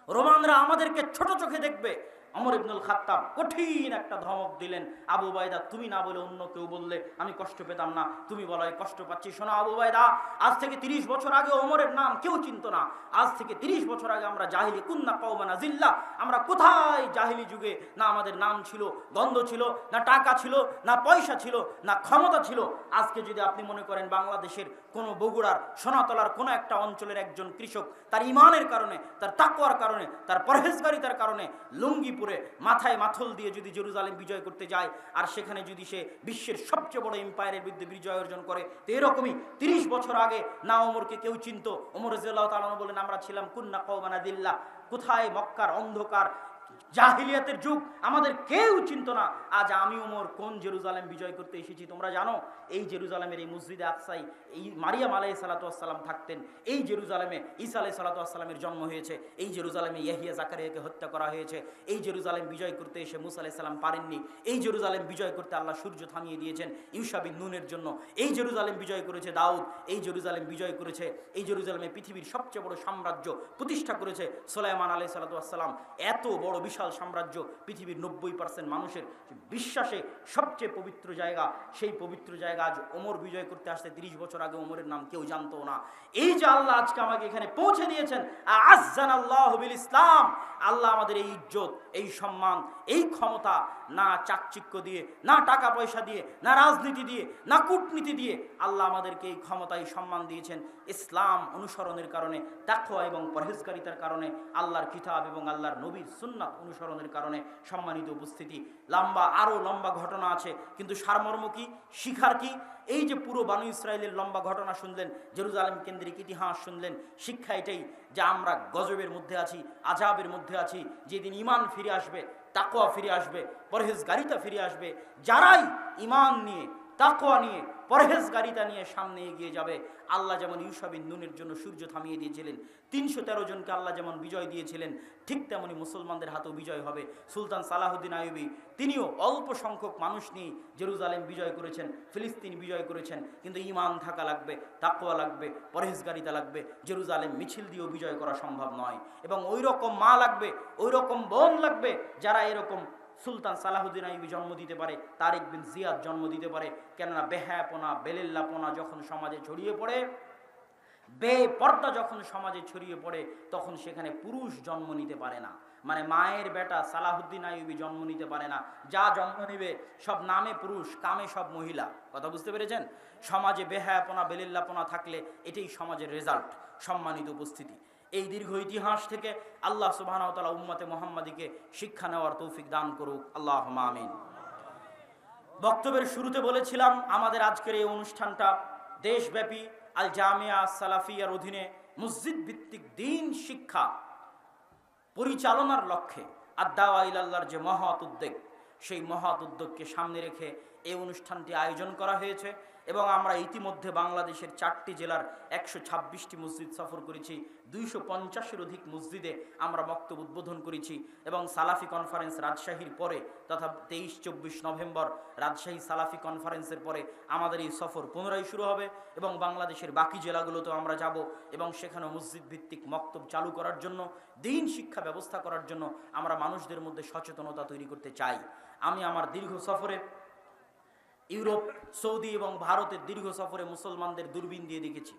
রোমানরা আমাদেরকে ছোট চোখে দেখবে। ওমর ইবনুল খাত্তাব কঠিন একটা ধমক দিলেন, আবু উবাইদা, তুমি না বলে অন্য কেউ বললে আমি কষ্ট পেতাম না, তুমি বলাই কষ্ট পাচ্ছি। শোনো আবু উবাইদা, আজ থেকে 30 বছর আগে ওমরের নাম কেউ চিনত না। আজ থেকে 30 বছর আগে আমরা জাহিলি কুন্না কওমানা জিল্লা, আমরা কোথায় জাহিলি যুগে না আমাদের নাম ছিল, গন্ধ ছিল, না টাকা ছিল, না পয়সা ছিল, না ক্ষমতা ছিল। আজকে যদি আপনি মনে করেন বাংলাদেশের কোনো বগুড়ার সোনাতলার কোনো একটা অঞ্চলের একজন কৃষক তার ইমানের কারণে, তার তাকওয়ার কারণে, তার পরহেজগারিতার কারণে লুঙ্গি পরে মাথায় মাথল দিয়ে যদি জেরুজালেম বিজয় করতে যায়, আর সেখানে যদি সে বিশ্বের সবচেয়ে বড় এম্পায়ারের বিরুদ্ধে বিজয় অর্জন করে, তো এরকমই 30 বছর আগে না ওমরকে কেউ চিনত। ওমর রাদিয়াল্লাহু তাআলা বলেন, আমরা ছিলাম কুন্না কওমান আদিল্লাহ, কোথায় মক্কার অন্ধকার জাহিলিয়াতের যুগ, আমাদের কেউ চিনত না। আজ আমি ওমর কোন জেরুজালেম বিজয় করতে এসেছি তোমরা জানো? এই জেরুজালেমের এই মসজিদে আকসাই এই মারিয়াম আলাইহিস সালাতু ওয়াস সালাম থাকতেন, এই জেরুজালেমে ঈসা আলাইহিস সালাতু ওয়াস সালামের জন্ম হয়েছে, এই জেরুজালেমে ইয়াহিয়া জাকারিয়াকে হত্যা করা হয়েছে, এই জেরুজালেম বিজয় করতে এসে মুসা আলাইহিস সালাম পারেননি, এই জেরুজালেম বিজয় করতে আল্লাহ সূর্য থামিয়ে দিয়েছেন ইউশা বিন নুনের জন্য, এই জেরুজালেম বিজয় করেছে দাউদ, এই জেরুজালেম বিজয় করেছে, এই জেরুজালেমে পৃথিবীর সবচেয়ে বড় সাম্রাজ্য প্রতিষ্ঠা করেছে সুলাইমান আলাইহিস সালাতু ওয়াস সালাম। এত বড় বিশাল সাম্রাজ্য, পৃথিবীর 90% মানুষের বিশ্বাসে সবচেয়ে পবিত্র জায়গা, সেই পবিত্র জায়গা আজ ওমর বিজয় করতে আসতে 30 বছর আগে ওমরের নাম কেউ জানতো না। এই যে আল্লাহ আজকে আমাকে এখানে পৌঁছে দিয়েছেন, আযযানাল্লাহু বিল ইসলাম, আল্লাহ আমাদের এই ইজ্জত, এই সম্মান, এই ক্ষমতা না চাকচিক্য দিয়ে, না টাকা পয়সা দিয়ে, না রাজনীতি দিয়ে, না কূটনীতি দিয়ে, আল্লাহ আমাদেরকে এই ক্ষমতা, এই সম্মান দিয়েছেন ইসলাম অনুসরণের কারণে, তাকওয়া এবং পরহেজগারিতার কারণে, আল্লাহর কিতাব এবং আল্লাহর নবীর সুন্নাত অনুসরণের কারণে। সম্মানিত উপস্থিতি, আরো লম্বা ঘটনা আছে, কিন্তু সারমর্ম কি, শিখার কি? এই যে পুরো বানু ইসরায়েলের লম্বা ঘটনা শুনলেন, জেরুজালেম কেন্দ্রিক ইতিহাস শুনলেন, শিক্ষা এটাই যে আমরা গজবের মধ্যে আছি, আযাবের মধ্যে আছি। যেদিন ঈমান ফিরে আসবে, তাকওয়া ফিরে আসবে, পরহেজগারিতা ফিরে আসবে, যারাই ঈমান নিয়ে, তাকওয়া নিয়ে, পরহেজগারিতা নিয়ে সামনে এগিয়ে যাবে, আল্লাহ যেমন ইউশা বিন নুনের জন্য সূর্য থামিয়ে দিয়েছিলেন, 313 জনকে আল্লাহ যেমন বিজয় দিয়েছিলেন, ঠিক তেমনি মুসলমানদের হাতেও বিজয় হবে। সুলতান সালাহুদ্দিন আইয়ুবী তিনিও অল্প সংখ্যক মানুষ নিয়ে জেরুজালেম বিজয় করেছেন, ফিলিস্তিন বিজয় করেছেন, কিন্তু ঈমান থাকা লাগবে, তাকওয়া লাগবে, পরহেজগারিতা লাগবে। জেরুজালেম মিছিল দিয়েও বিজয় করা সম্ভব নয়, এবং ওই রকম মা লাগবে, ওই রকম বোন লাগবে, যারা এরকম সুলতান সালাহুদ্দিন আইয়ুবী জন্ম দিতে পারে, তারিক বিন জিয়াদ জন্ম দিতে পারে। কেননা বেহায়াপনা, বেলিল্লাপনা যখন সমাজে ছড়িয়ে পড়ে, বেপর্দা যখন সমাজে ছড়িয়ে পড়ে, তখন সেখানে পুরুষ জন্ম নিতে পারে না। মানে মায়ের বেটা সালাহুদ্দিন আইয়ুবী জন্ম নিতে পারে না, যা জন্ম নিবে সব নামে পুরুষ, কামে সব মহিলা। কথা বুঝতে পেরেছেন? সমাজে বেহায়াপনা, বেলিল্লাপনা থাকলে এটাই সমাজের রেজাল্ট। সম্মানিত উপস্থিতি, এই দীর্ঘ ইতিহাস থেকে আল্লাহ সুবহানাহু ওয়া তাআলা উম্মতে মুহাম্মাদিকে শিক্ষা নেওয়ার তৌফিক দান করুক, আল্লাহুম্মা আমিন। বক্তব্যের শুরুতে বলেছিলাম আমাদের আজকের এই অনুষ্ঠানটা দেশব্যাপী আল জামিয়া সালাফিয়ার অধীনে মসজিদ ভিত্তিক দ্বীন শিক্ষা পরিচালনার লক্ষ্যে আদ-দাওয়া ইলাল্লাহর যে মহৎ উদ্যোগ, সেই মহৎ উদ্যোগকে সামনে রেখে এই অনুষ্ঠানটি আয়োজন করা হয়েছে। এবং আমরা ইতিমধ্যে বাংলাদেশের 4টি জেলার 126টি মসজিদ সফর করেছি, 250-এর অধিক মসজিদে আমরা বক্তব্য উদ্বোধন করেছি। এবং সালাফি কনফারেন্স রাজশাহীর পরে, তথা 23-24 নভেম্বর রাজশাহী সালাফি কনফারেন্সের পরে আমাদের এই সফর পুনরায় শুরু হবে, এবং বাংলাদেশের বাকি জেলাগুলোতেও আমরা যাব, এবং সেখানে মসজিদ ভিত্তিক মক্তব চালু করার জন্য, দ্বীন শিক্ষা ব্যবস্থা করার জন্য আমরা মানুষদের মধ্যে সচেতনতা তৈরি করতে চাই। আমি আমার দীর্ঘ সফরে ইউরোপ, সৌদি এবং ভারতের দীর্ঘ সফরে মুসলমানদের দূরবীন দিয়ে দেখেছি,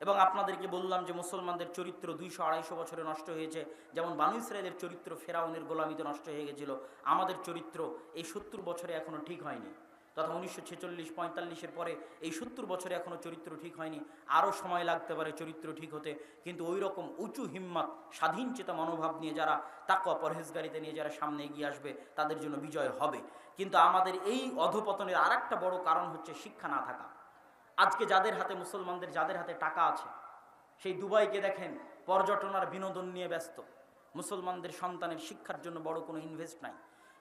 এবং আপনাদেরকে বললাম যে মুসলমানদের চরিত্র 200-250 বছরে নষ্ট হয়েছে। যেমন বানু ইসরায়েলের চরিত্র ফেরাউনের গোলামিতে নষ্ট হয়ে গেছিল, আমাদের চরিত্র এই 70 বছরে এখনো ঠিক হয়নি, তথা 1946-45-এর পরে এই 70 বছরে এখনো চরিত্র ঠিক হয়নি। আরও সময় লাগতে পারে চরিত্র ঠিক হতে, কিন্তু ওই রকম উঁচু হিম্মত, স্বাধীন চেতা মনোভাব নিয়ে যারা, তাকওয়া পরহেজগারিতা নিয়ে যারা সামনে এগিয়ে আসবে, তাদের জন্য বিজয় হবে। কিন্তু আমাদের এই অধপতনের আর একটা বড় কারণ হচ্ছে শিক্ষা না থাকা। আজকে যাদের হাতে, মুসলমানদের যাদের হাতে টাকা আছে, সেই দুবাইকে দেখেন পর্যটন আর বিনোদন নিয়ে ব্যস্ত। মুসলমানদের সন্তানের শিক্ষার জন্য বড় কোনো ইনভেস্ট নাই।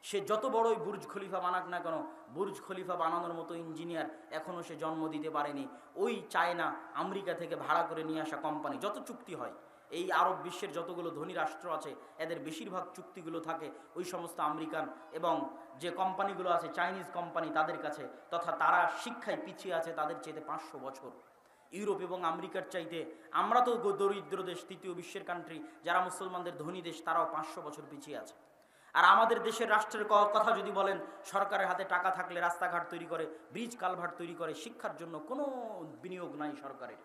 সে যত বড়ই বুর্জ খলিফা বানাক না কেন, বুর্জ খলিফা বানানোর মতো ইঞ্জিনিয়ার এখনও সে জন্ম দিতে পারেনি। ওই চায়না, আমেরিকা থেকে ভাড়া করে নিয়ে আসা কোম্পানি, যত চুক্তি হয়, এই আরব বিশ্বের যতগুলো ধনী রাষ্ট্র আছে, এদের বেশিরভাগ চুক্তিগুলো থাকে ওই সমস্ত আমেরিকান এবং যে কোম্পানিগুলো আছে, চাইনিজ কোম্পানি, তাদের কাছে। তথা তারা শিক্ষায় পিছিয়ে আছে তাদের চাইতে 500 বছর। ইউরোপ এবং আমেরিকার চাইতে আমরা তো দরিদ্র দেশ, তৃতীয় বিশ্বের কান্ট্রি, যারা মুসলমানদের ধনী দেশ, তারাও 500 বছর পিছিয়ে আছে। আর আমাদের দেশের রাষ্ট্রের কথা যদি বলেন, সরকারের হাতে টাকা থাকলে রাস্তাঘাট তৈরি করে, ব্রিজ কালভার্ট তৈরি করে, শিক্ষার জন্য কোনো বিনিয়োগ নাই সরকারের।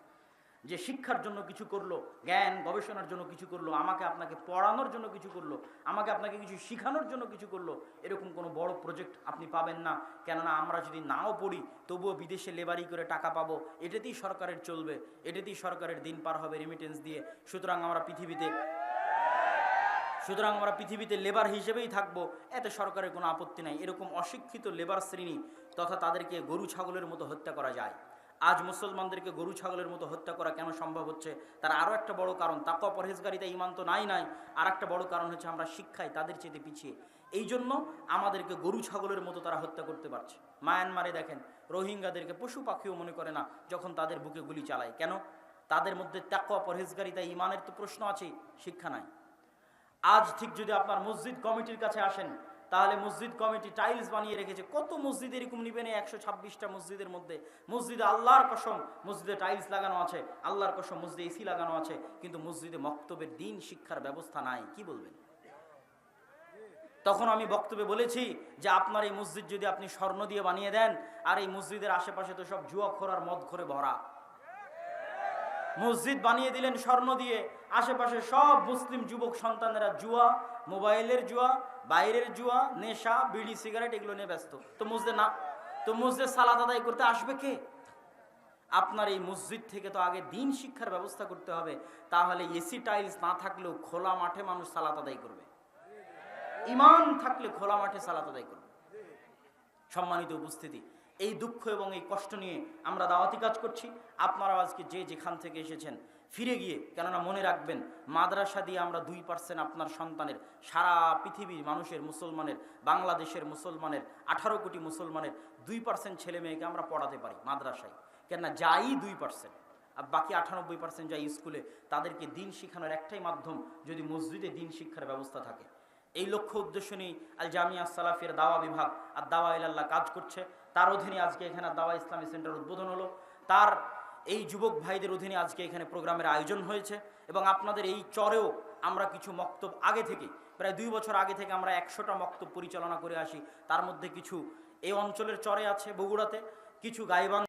যে শিক্ষার জন্য কিছু করলো, জ্ঞান গবেষণার জন্য কিছু করলো, আমাকে আপনাকে পড়ানোর জন্য কিছু করলো, আমাকে আপনাকে কিছু শেখানোর জন্য কিছু করলো, এরকম কোনো বড় প্রজেক্ট আপনি পাবেন না। কেননা আমরা যদি নাও পড়ি, তবুও বিদেশে লেবারি করে টাকা পাবো, এটাতেই সরকারের চলবে, এটাতেই সরকারের দিন পার হবে রেমিটেন্স দিয়ে। সুতরাং সুতরাং আমরা পৃথিবীতে লেবার হিসেবেই থাকবো, এতে সরকারের কোনো আপত্তি নাই। এরকম অশিক্ষিত লেবার শ্রেণী তথা তাদেরকে গরু ছাগলের মতো হত্যা করা যায়। আজ মুসলমানদেরকে গরু ছাগলের মতো হত্যা করা কেন সম্ভব হচ্ছে? তার আরও একটা বড় কারণ, তাকওয়া পরহেজগারিতা ঈমান তো নাই। আর একটা বড় কারণ হচ্ছে আমরা শিক্ষায় তাদের চেয়ে পিছিয়ে। এই জন্য আমাদেরকে গরু ছাগলের মতো তারা হত্যা করতে পারছে। মায়ানমারে দেখেন, রোহিঙ্গাদেরকে পশু পাখিও মনে করে না যখন তাদের বুকে গুলি চালায়। কেন? তাদের মধ্যে তাকওয়া পরহেজগারিতা ঈমানের তো প্রশ্ন আছে, শিক্ষা নাই। আজ ঠিক যদি আপনার মসজিদ কমিটির কাছে আসেন, তাহলে মসজিদ কমিটি টাইলস বানিয়ে রেখেছে। কত মসজিদ এরকম নিবেন? 126টা মসজিদের মধ্যে মসজিদে আল্লাহর কসম মসজিদে টাইলস লাগানো আছে, আল্লাহর কসম মসজিদে এসি লাগানো আছে, কিন্তু মসজিদে মক্তবের দিন শিক্ষার ব্যবস্থা নাই। কি বলবেন? তখন আমি বক্তব্যে বলেছি যে আপনার এই মসজিদ যদি আপনি স্বর্ণ দিয়ে বানিয়ে দেন, আর এই মসজিদের আশেপাশে তো সব জুয়াখোর আর মদখোরে ভরা, মসজিদ বানিয়ে দিলেন স্বর্ণ দিয়ে, আশেপাশে সব মুসলিম যুবক সন্তানেরা জুয়া, মোবাইলের জুয়া, বাইরের জুয়া, নেশা, বিড়ি, সিগারেট এগুলো নিয়ে ব্যস্ত। তো মসজিদে সালাত আদায় করতে আসবে কে? আপনার এই মসজিদ থেকে তো আগে দিন শিক্ষার ব্যবস্থা করতে হবে। তাহলে এসি টাইলস না থাকলেও খোলা মাঠে মানুষ সালাত আদায় করবে, ঈমান থাকলে খোলা মাঠে সালাত আদায় করবে। সম্মানিত উপস্থিতি, এই দুঃখ এবং এই কষ্ট নিয়ে আমরা দাওয়াতি কাজ করছি। আপনারা আজকে যে যেখান থেকে এসেছেন ফিরে গিয়ে, কেননা মনে রাখবেন, মাদ্রাসা দিয়ে আমরা 2% আপনার সন্তানের, সারা পৃথিবীর মানুষের, মুসলমানের, বাংলাদেশের মুসলমানের, 18 কোটি মুসলমানের 2% ছেলে মেয়েকে আমরা পড়াতে পারি মাদ্রাসায়। কেননা যাই 2%, আর বাকি 98% যাই স্কুলে, তাদেরকে দিন শিখানোর একটাই মাধ্যম, যদি মসজিদে দিন শিক্ষার ব্যবস্থা থাকে। এই লক্ষ্য উদ্দেশ্য নিয়ে আল জামিয়া সালাফির দাওয়া বিভাগ আর দাওয়া ইলাল্লাহ কাজ করছে। তার অধীনে আজকে এখানে দাওয়া ইসলামী সেন্টার উদ্বোধন হলো। তার এই যুবক ভাইদের অধীনে আজকে এখানে প্রোগ্রামের আয়োজন হয়েছে। এবং আপনাদের এই চরেও আমরা কিছু মক্তব আগে থেকে, প্রায় 2 বছর আগে থেকে আমরা 100টা মক্তব পরিচালনা করে আসি। তার মধ্যে কিছু এই অঞ্চলের চরে আছে, বগুড়াতে, কিছু গাইবান্ধা